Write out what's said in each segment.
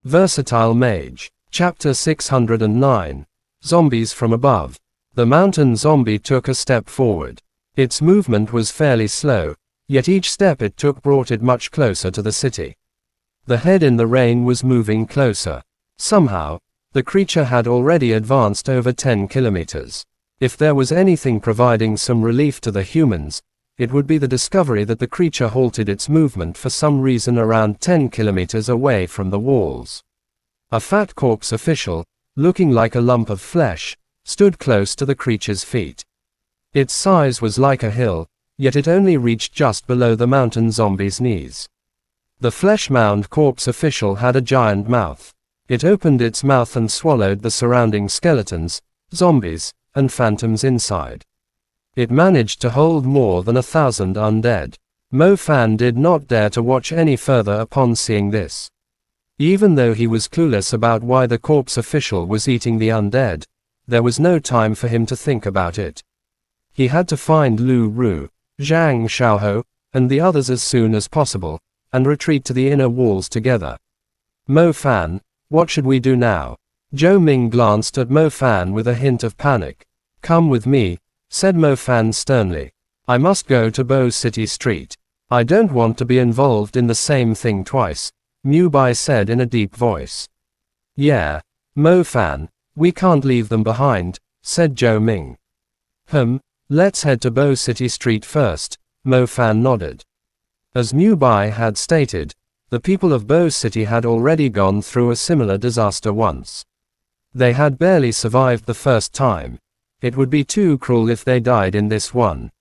Versatile Mage. Chapter 609. Zombies from above. The mountain zombie took a step forward. Its movement was fairly slow, yet each step it took brought it much closer to the city. The head in the rain was moving closer. Somehow, the creature had already advanced over 10 kilometers. If there was anything providing some relief to the humans, it would be the discovery that the creature halted its movement for some reason around 10 kilometers away from the walls. A fat corpse official, looking like a lump of flesh, stood close to the creature's feet. Its size was like a hill, yet it only reached just below the mountain zombie's knees. The flesh-mound corpse official had a giant mouth. It opened its mouth and swallowed the surrounding skeletons, zombies, and phantoms inside. It managed to hold more than 1,000 undead. Mo Fan did not dare to watch any further upon seeing this. Even though he was clueless about why the corpse official was eating the undead, there was no time for him to think about it. He had to find Lu Ru, Zhang Xiaohou, and the others as soon as possible, and retreat to the inner walls together. Mo Fan, what should we do now? Zhou Ming glanced at Mo Fan with a hint of panic. Come with me, said Mo Fan sternly. I must go to Bo City Street. I don't want to be involved in the same thing twice, Mu Bai said in a deep voice. Yeah, Mo Fan, we can't leave them behind, said Zhou Ming. Let's head to Bo City Street first, Mo Fan nodded. As Mu Bai had stated, the people of Bo City had already gone through a similar disaster once. They had barely survived the first time. It would be too cruel if they died in this one.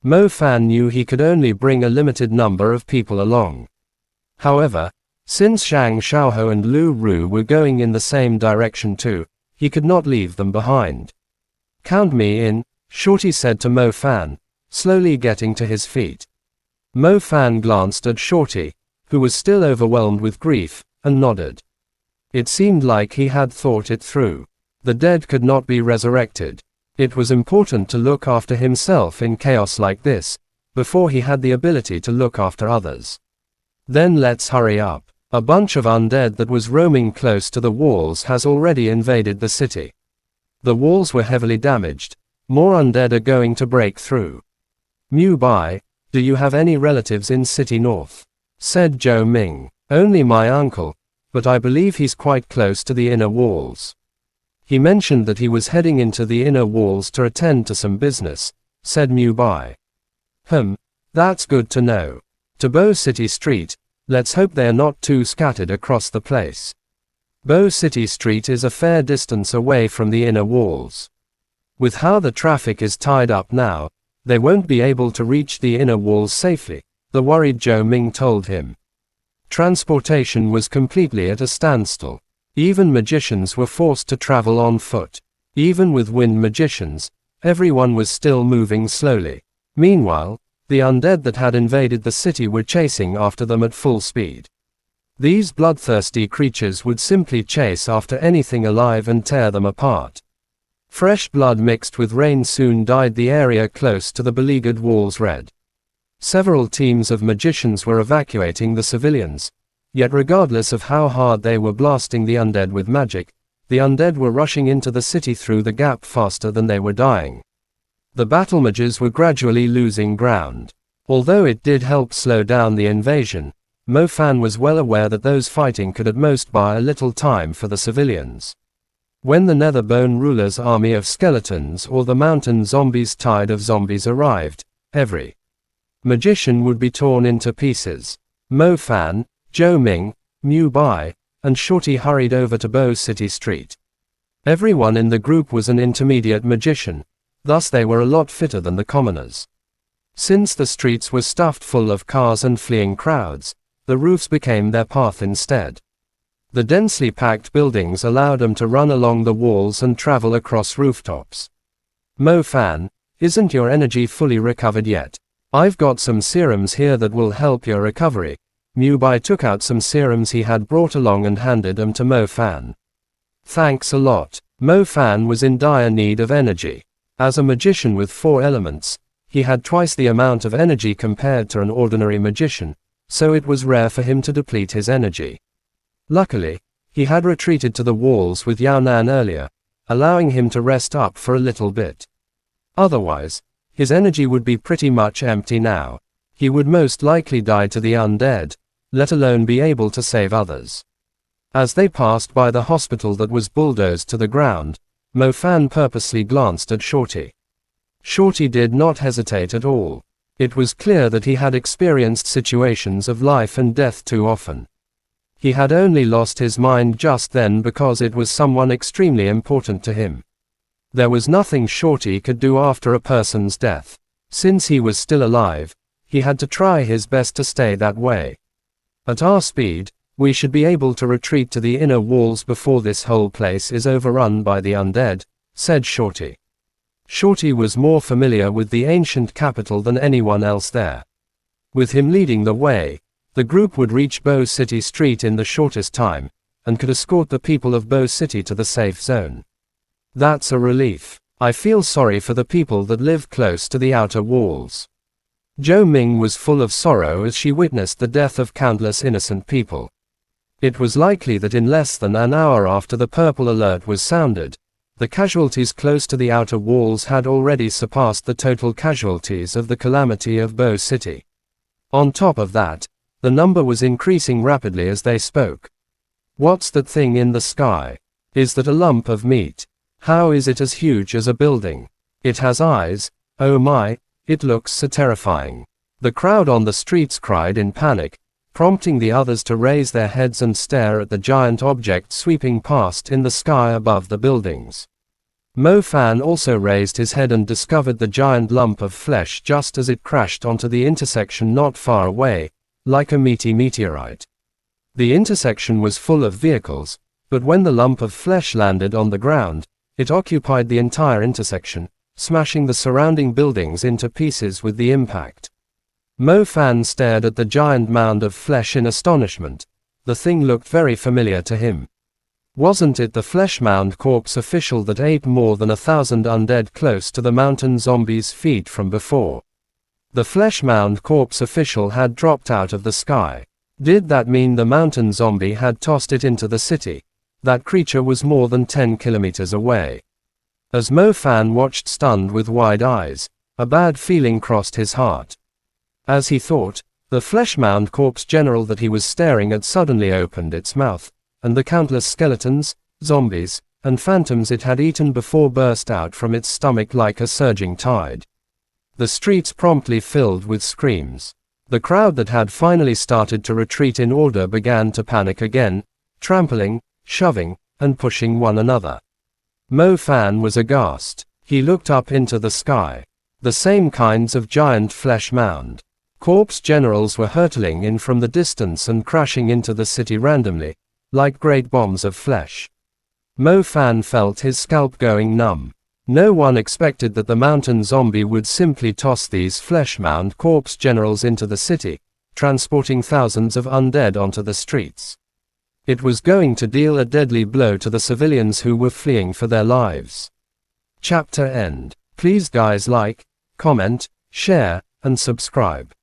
Mo Fan knew he could only bring a limited number of people along. However, since Zhang Xiaohou and Lu Ru were going in the same direction too, he could not leave them behind. Count me in, Shorty said to Mo Fan, slowly getting to his feet. Mo Fan glanced at Shorty, who was still overwhelmed with grief, and nodded. It seemed like he had thought it through. The dead could not be resurrected. It was important to look after himself in chaos like this, before he had the ability to look after others. Then let's hurry up. A bunch of undead that was roaming close to the walls has already invaded the city. The walls were heavily damaged. More undead are going to break through. Mu Bai, do you have any relatives in City North? Said Zhou Ming. Only my uncle, but I believe he's quite close to the inner walls. He mentioned that he was heading into the inner walls to attend to some business, said Mu Bai. That's good to know. To Bo City Street, let's hope they are not too scattered across the place. Bo City Street is a fair distance away from the inner walls. With how the traffic is tied up now, they won't be able to reach the inner walls safely, the worried Zhou Ming told him. Transportation was completely at a standstill. Even magicians were forced to travel on foot. Even with wind magicians, everyone was still moving slowly. Meanwhile, the undead that had invaded the city were chasing after them at full speed. These bloodthirsty creatures would simply chase after anything alive and tear them apart. Fresh blood mixed with rain soon dyed the area close to the beleaguered walls red. Several teams of magicians were evacuating the civilians. Yet regardless of how hard they were blasting the undead with magic, the undead were rushing into the city through the gap faster than they were dying. The battle mages were gradually losing ground. Although it did help slow down the invasion, Mo Fan was well aware that those fighting could at most buy a little time for the civilians. When the Netherbone ruler's army of skeletons or the mountain zombies' tide of zombies arrived, every magician would be torn into pieces. Mo Fan, Zhou Ming, Mu Bai, and Shorty hurried over to Bo City Street. Everyone in the group was an intermediate magician, thus they were a lot fitter than the commoners. Since the streets were stuffed full of cars and fleeing crowds, the roofs became their path instead. The densely packed buildings allowed them to run along the walls and travel across rooftops. Mo Fan, isn't your energy fully recovered yet? I've got some serums here that will help your recovery. Mu Bai took out some serums he had brought along and handed them to Mo Fan. Thanks a lot. Mo Fan was in dire need of energy. As a magician with 4 elements, he had twice the amount of energy compared to an ordinary magician, so it was rare for him to deplete his energy. Luckily, He had retreated to the walls with Yao Nan earlier, allowing him to rest up for a little bit. Otherwise, his energy would be pretty much empty now. He would most likely die to the undead, let alone be able to save others. As they passed by the hospital that was bulldozed to the ground, Mo Fan purposely glanced at Shorty. Shorty did not hesitate at all. It was clear that he had experienced situations of life and death too often. He had only lost his mind just then because it was someone extremely important to him. There was nothing Shorty could do after a person's death. Since he was still alive, he had to try his best to stay that way. At our speed, we should be able to retreat to the inner walls before this whole place is overrun by the undead, said Shorty. Shorty was more familiar with the ancient capital than anyone else there. With him leading the way, the group would reach Bow City Street in the shortest time, and could escort the people of Bow City to the safe zone. That's a relief. I feel sorry for the people that live close to the outer walls. Zhou Ming was full of sorrow as she witnessed the death of countless innocent people. It was likely that in less than an hour after the purple alert was sounded, the casualties close to the outer walls had already surpassed the total casualties of the calamity of Bow City. On top of that, the number was increasing rapidly as they spoke. What's that thing in the sky? Is that a lump of meat? How is it as huge as a building? It has eyes, oh my, it looks so terrifying. The crowd on the streets cried in panic, prompting the others to raise their heads and stare at the giant object sweeping past in the sky above the buildings. Mo Fan also raised his head and discovered the giant lump of flesh just as it crashed onto the intersection not far away, like a meaty meteorite. The intersection was full of vehicles, but when the lump of flesh landed on the ground, it occupied the entire intersection, smashing the surrounding buildings into pieces with the impact. Mo Fan stared at the giant mound of flesh in astonishment. The thing looked very familiar to him. Wasn't it the Flesh Mound Corpse official that ate more than 1,000 undead close to the mountain zombies' feet from before? The Flesh Mound Corpse official had dropped out of the sky. Did that mean the mountain zombie had tossed it into the city? That creature was more than 10 kilometers away. As Mo Fan watched stunned with wide eyes, a bad feeling crossed his heart. As he thought, the Flesh Mound Corpse general that he was staring at suddenly opened its mouth, and the countless skeletons, zombies, and phantoms it had eaten before burst out from its stomach like a surging tide. The streets promptly filled with screams. The crowd that had finally started to retreat in order began to panic again, trampling, shoving, and pushing one another. Mo Fan was aghast. He looked up into the sky. The same kinds of giant flesh mound corpse generals were hurtling in from the distance and crashing into the city randomly, like great bombs of flesh. Mo Fan felt his scalp going numb. No one expected that the mountain zombie would simply toss these flesh mound corpse generals into the city, transporting thousands of undead onto the streets. It was going to deal a deadly blow to the civilians who were fleeing for their lives. Chapter end. Please guys like, comment, share, and subscribe.